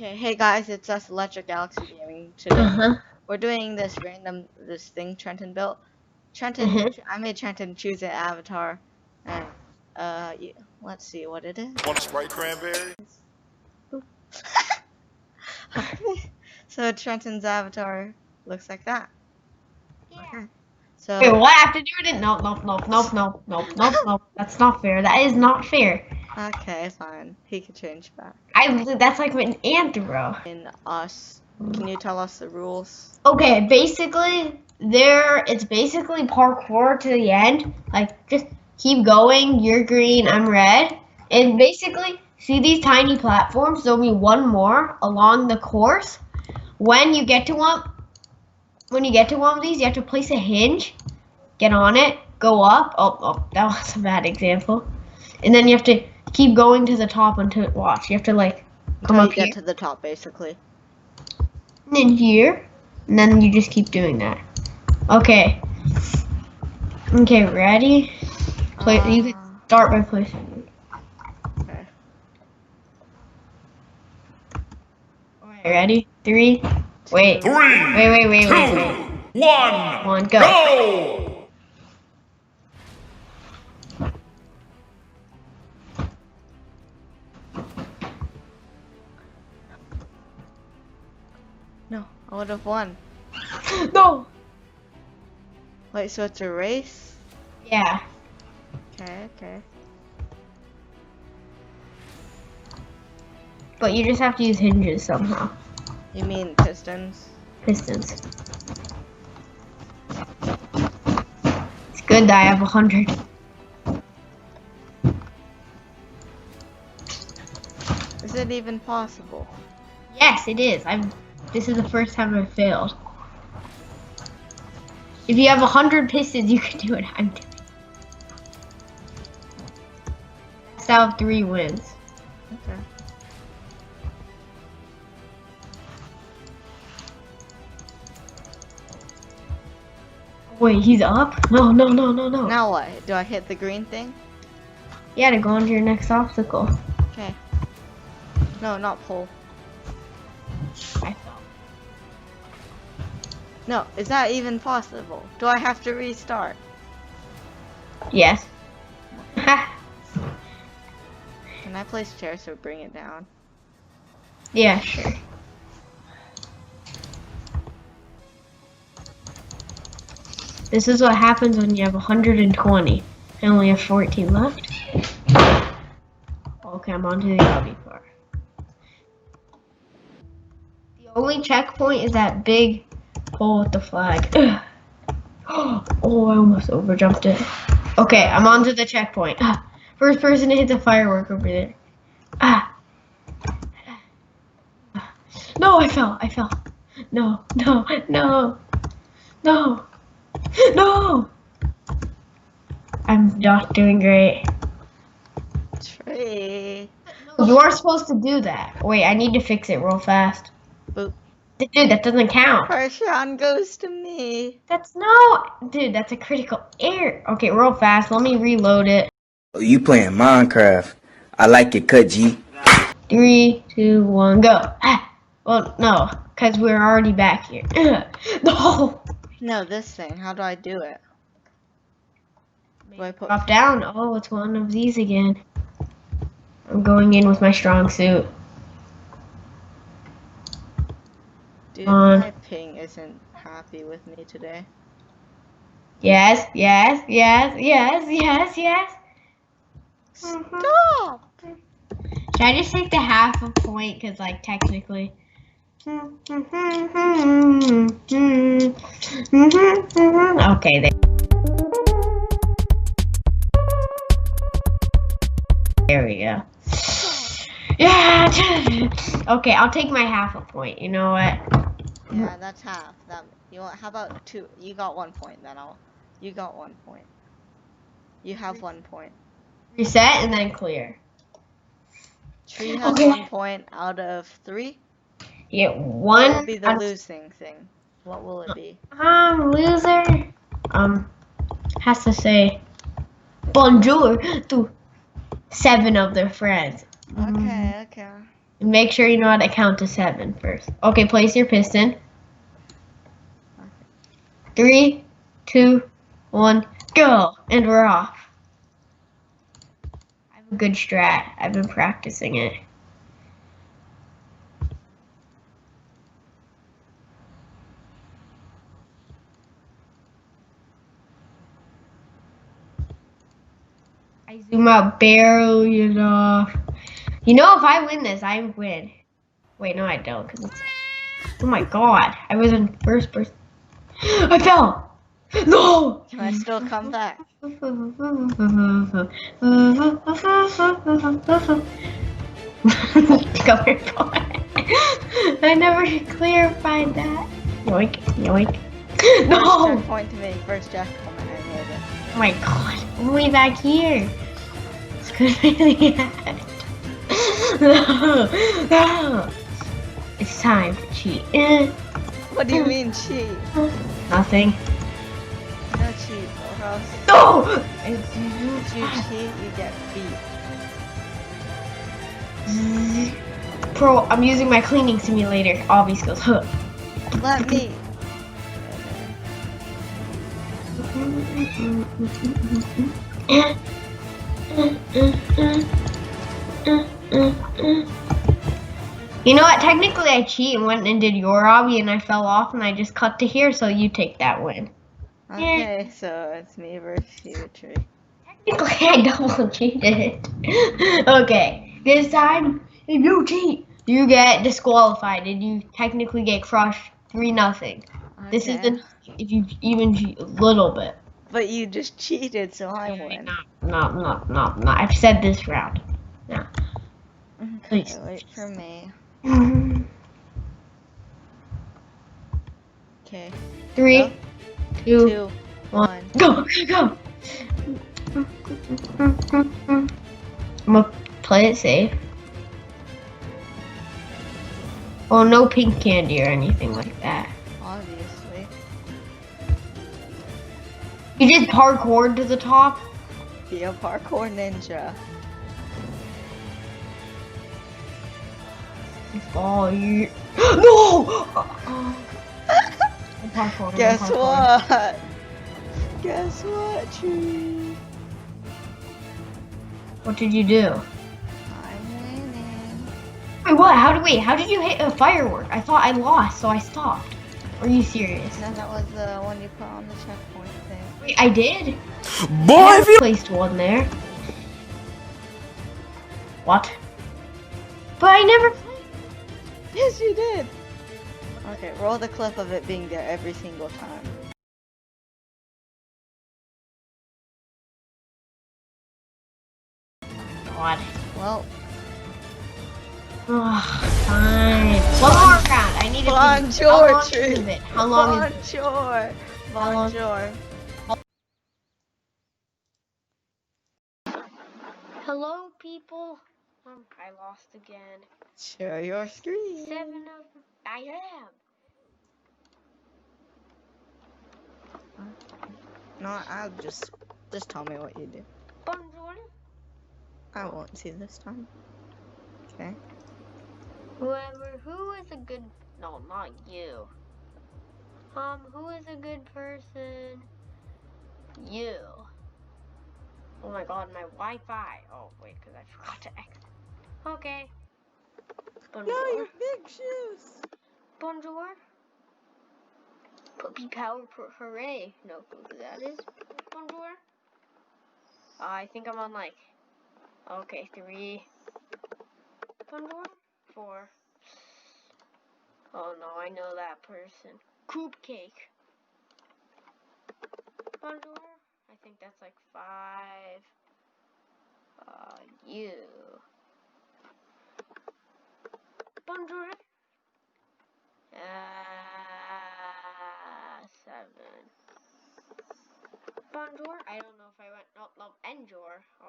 Okay, hey guys, it's us Electric Galaxy Gaming. Today we're doing this thing Trenton built. I made Trenton choose an avatar, and let's see what it is. Want a Sprite cranberry? So Trenton's avatar looks like that. Yeah. Okay. So Wait, what? I have to do it? Nope. That's not fair. That is not fair. okay, fine. He can change back. That's like an anthro. Can you tell us the rules? Okay, basically, it's basically parkour to the end. Like, just keep going. You're green, I'm red. And basically, see these tiny platforms? There'll be one more along the course. When you get to one of these, you have to place a hinge, get on it, go up. Oh, that was a bad example. And then you have to keep going to the top until watch. You have to like come Until up you get here. to the top, basically. And then here, and then you just keep doing that. Okay. Okay, ready? You can start by placing. Okay. Alright, ready? Three. Wait. Three, Wait. two, one, Go. No, I would have won. No. Wait, so it's a race? Yeah. Okay. But you just have to use hinges somehow. You mean pistons? Pistons. It's good that I have 100. Is it even possible? Yes, it is. This is the first time I've failed. If you have 100 pistons, you can do what I'm doing. Best out of 3 wins. Okay. Wait, he's up? No. Now what? Do I hit the green thing? Yeah, to go on to your next obstacle. Okay. No, not pull. I fell. No, is that even possible? Do I have to restart? Yes. Can I place chairs to bring it down? Yeah, sure. This is what happens when you have 120. I only have 14 left. Okay, I'm on to the Obby part. The only checkpoint is that big pole with the flag. Oh, I almost overjumped it. Okay, I'm on to the checkpoint. First person to hit the firework over there. No, I fell. No. I'm not doing great. Tree. You are supposed to do that. Wait, I need to fix it real fast. Boop. Dude, that doesn't count. First round goes to me. Dude, that's a critical error. Okay, real fast. Let me reload it. Oh, you playing Minecraft? I like your cut, G. 3, 2, 1, go. Well, no, because we're already back here. No. No, this thing. How do I do it? Do I put Drop down. Oh, it's one of these again. I'm going in with my strong suit. Dude, my ping isn't happy with me today. Yes. Stop! Should I just take the half a point? Because, like, technically. Okay, there we go. Yeah. Okay, I'll take my half a point. You know what? Yeah, that's half. How about 2? You got 1 point. You got 1 point. You have 1 point. Reset and then clear. Tree has 1 point out of 3. Yeah, What will one. be the losing thing? What will it be? Loser. Has to say bonjour to 7 of their friends. Okay. Make sure you know how to count to 7 first. Okay, place your piston. 3, 2, 1, go! And we're off. I have a good strat. I've been practicing it. I zoom out barely enough. You know, if I win this, I win. Wait, no, I don't. Cause it's... Oh my god. I was in first person. I fell! No! Can I still come back? Come here, boy. I never clarified that. Yoink, yoink. No! First checkpoint to me. First checkpoint. I made it. Oh my god. Way back here. It's gonna be the end. No! No! It's time to cheat. What do you mean cheat? Nothing. No cheat, or else No! if you cheat, you get beat. Bro, I'm using my cleaning simulator. Obby skills. Huh. Let me. You know what? Technically, I cheat and went and did your obby, and I fell off, and I just cut to here, so you take that win. Okay, so it's me versus you, Tree. Technically, I double cheated. Okay, this time, if you cheat, you get disqualified, and you technically get crushed 3-0. This is Okay. the if you even cheat a little bit. But you just cheated, so I win. No. I've said this round. No. Okay, Please. wait for me. Okay. 3, 2, 2, 1, 1. go, go. I'm gonna play it safe. Oh, no pink candy or anything like that. Obviously. You just parkoured to the top. Be a parkour ninja. Oh, you. No! Parkour, Guess parkour. what? Guess what, Tree? What did you do? I'm winning. Wait, what? How did you hit a firework? I thought I lost, so I stopped. Are you serious? No, that was the one you put on the checkpoint thing. Wait, I did? Boy, I if you placed one there. What? But I never. Yes, you did. Okay, roll the clip of it being there every single time. God. Well, Fine. One more round. I need to. bonjour, Tree. How long is it? Bonjour. How long? Bonjour. Hello, people. I lost again. Share your screen. 7 of them. I am. No, I'll just tell me what you do. Bonjour. I won't see this time. Okay. Who is a good? No, not you. Who is a good person? You. Oh my God, my Wi-Fi. Oh wait, because I forgot to exit. Okay. Bonjour. No, your big shoes. Bonjour. Puppy power hooray. No clue who that is. Bonjour. I think I'm on like. Okay, 3. Bonjour. 4. Oh no, I know that person. Coop cake. Bonjour. I think that's like 5. You. Bonjour. 7. Bonjour. I don't know if I went. No, Endure. Oh.